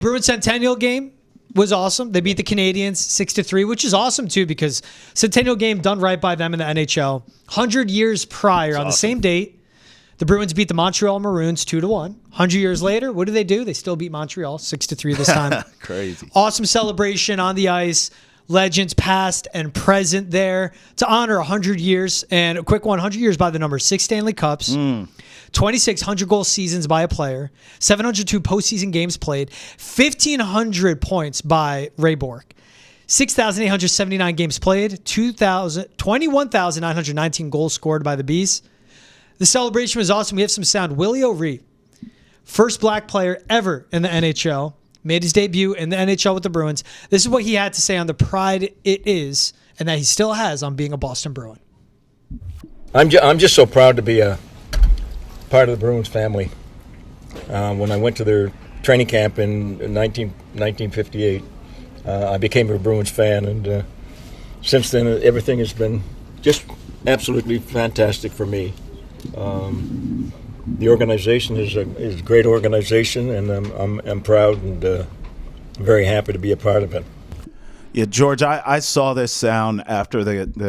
Bruins Centennial game was awesome. They beat the Canadiens 6-3, which is awesome too because Centennial game done right by them in the NHL. 100 years prior, on the same date, the Bruins beat the Montreal Maroons 2-1. 100 years later, what do? They still beat Montreal 6-3 this time. Crazy. Awesome celebration on the ice. Legends past and present there to honor 100 years. And a quick 100 years by the number: 6 Stanley Cups, 26 100-goal seasons by a player, 702 postseason games played, 1,500 points by Ray Bourque, 6,879 games played, 21,919 goals scored by the Bees. The celebration was awesome. We have some sound. Willie O'Ree, first black player ever in the NHL, made his debut in the NHL with the Bruins. This is what he had to say on the pride it is and that he still has on being a Boston Bruin. I'm just so proud to be a part of the Bruins family. When I went to their training camp in 1958, I became a Bruins fan, and since then everything has been just absolutely fantastic for me. The organization is a great organization, and I'm proud and very happy to be a part of it. Yeah, George, I saw this sound after during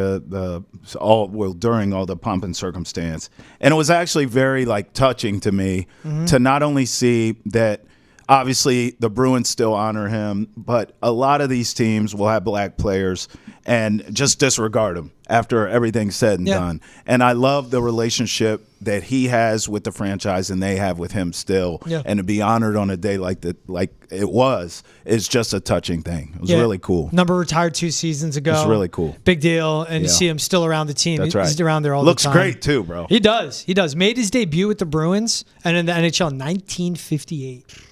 all the pomp and circumstance, and it was actually very touching to me to not only see that. Obviously, the Bruins still honor him, but a lot of these teams will have black players and just disregard them after everything's said and done. And I love the relationship that he has with the franchise and they have with him still. Yeah. And to be honored on a day like it was is just a touching thing. It was really cool. Number retired 2 seasons ago. It's really cool. Big deal. And you see him still around the team. That's right. He's around there all Looks the time. Looks great too, bro. He does. Made his debut with the Bruins and in the NHL in 1958.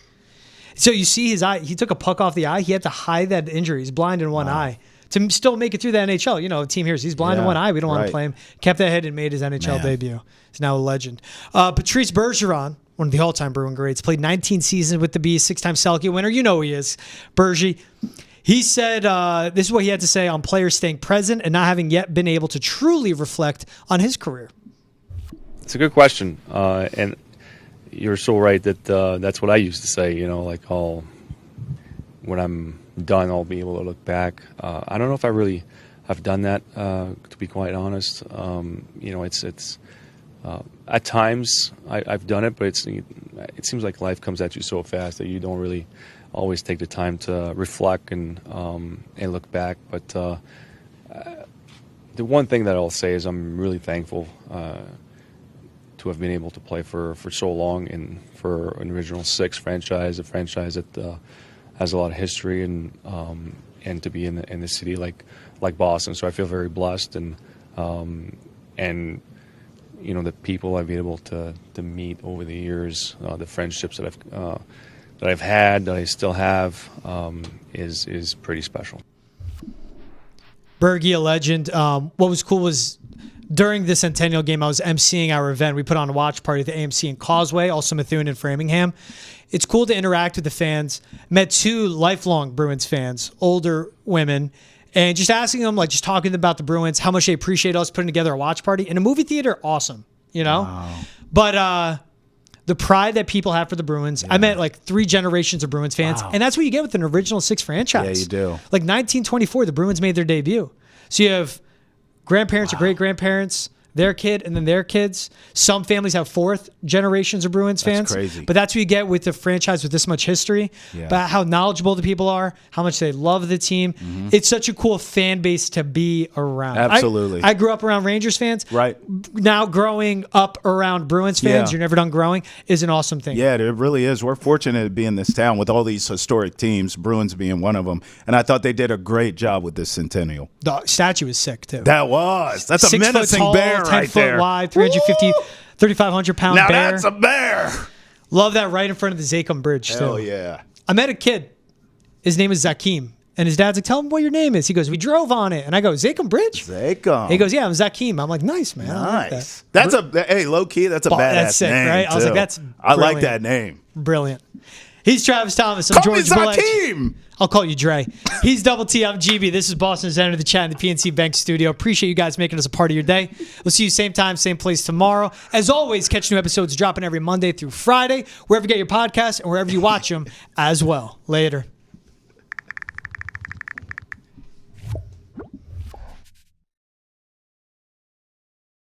So you see his eye. He took a puck off the eye. He had to hide that injury. He's blind in one eye to still make it through the NHL. You know, team here, he's blind in one eye. We don't want to play him. Kept that head and made his NHL debut. He's now a legend. Patrice Bergeron, one of the all-time Bruin greats, played 19 seasons with the Bees, 6-time Selke winner. You know who he is, Bergie. He said this is what he had to say on players staying present and not having yet been able to truly reflect on his career. It's a good question, and you're so right that that's what I used to say. You know, when I'm done, I'll be able to look back. I don't know if I really have done that, to be quite honest. You know, it's at times I've done it, but it seems like life comes at you so fast that you don't really always take the time to reflect and look back. But the one thing that I'll say is I'm really thankful to have been able to play for so long and for an original 6 franchise, a franchise that has a lot of history and to be in the city like Boston. So I feel very blessed and you know, the people I've been able to meet over the years, the friendships that I've had, that I still have, is pretty special. Bergie, a legend. What was cool was during the Centennial game, I was emceeing our event. We put on a watch party at the AMC in Causeway, also Methuen and Framingham. It's cool to interact with the fans. Met 2 lifelong Bruins fans, older women, and just asking them, just talking about the Bruins, how much they appreciate us putting together a watch party. In a movie theater, awesome, you know? Wow. But the pride that people have for the Bruins, I met 3 generations of Bruins fans, and that's what you get with an original 6 franchise. Yeah, you do. 1924, the Bruins made their debut. So you have grandparents or great-grandparents, their kid, and then their kids. Some families have 4th generations of Bruins fans. That's crazy. But that's what you get with the franchise with this much history, about how knowledgeable the people are, how much they love the team. Mm-hmm. It's such a cool fan base to be around. Absolutely. I grew up around Rangers fans. Right. Now growing up around Bruins fans, you're never done growing, is an awesome thing. Yeah, it really is. We're fortunate to be in this town with all these historic teams, Bruins being one of them. And I thought they did a great job with this Centennial. The statue is sick, too. That's a menacing tall, bear 10 right foot there. Wide, 350, 3,500 pound now bear. Now that's a bear. Love that right in front of the Zakum Bridge, too. Hell yeah. I met a kid. His name is Zakim. And his dad's like, tell him what your name is. He goes, we drove on it. And I go, Zakum Bridge? Zakum. He goes, yeah, I'm Zakim. I'm like, nice, man. Nice. That's low key, that's a badass that's sick, name, right? I was like, that's I like brilliant. that name. Brilliant. He's Travis Thomas. I'm Call me George Balekji. Zakeem. I'll call you Dre. He's Double T. I'm GB. This is Boston Center, the chat in the PNC Bank studio. Appreciate you guys making us a part of your day. We'll see you same time, same place tomorrow. As always, catch new episodes dropping every Monday through Friday, wherever you get your podcasts and wherever you watch them as well. Later.